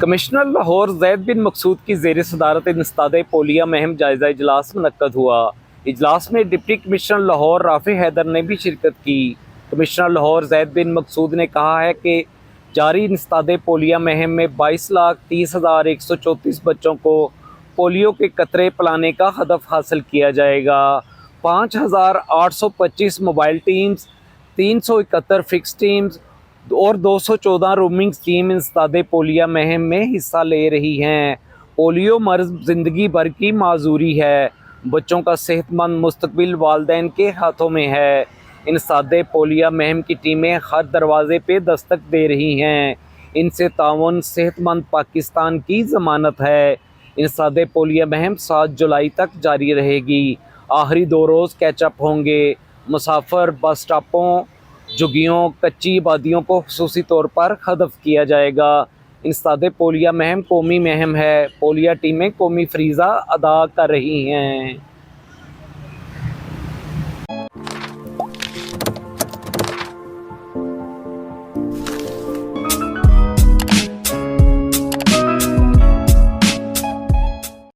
Commissioner Lahore Zaid बिन मकसूद की ज़ेर सदारत इंसदाद पोलिया महम जायज़ा इजलास मुनक्कद हुआ। इजलास में डिप्टी कमिश्नर लाहौर राफ़ी हैदर ने भी शिरकत की। कमिश्नर लाहौर जैद बिन मकसूद ने कहा है कि जारी इंसदाद पोलिया महम में 22,30,134 बच्चों को पोलियो के कतरे पिलाने का हदफ हासिल किया जाएगा। 5,825 मोबाइल टीम्स, 371 फिक्स टीम्स और 214 रोमिंग टीम इंसदाद पोलिया महम में हिस्सा ले रही हैं। पोलियो मर्ज़ ज़िंदगी भर की माजूरी है। बच्चों का सेहतमंद मुस्तकबिल वालिदैन के हाथों में है। इंसदाद पोलिया महम की टीमें हर दरवाज़े पे दस्तक दे रही हैं। इनसे ताउन सेहतमंद पाकिस्तान की ज़मानत है। इंसदाद पोलिया महम 7 जुलाई तक जारी रहेगी। आखिरी 2 रोज़ कैचअप होंगे। मुसाफिर बस स्टॉपों, झुग्गियों, कच्ची आबादियों को खुसूसी तौर पर हदफ किया जाएगा। इंसदाद पोलिया महम कौमी महम है। पोलिया टीमें कौमी फरीज़ा अदा कर रही हैं।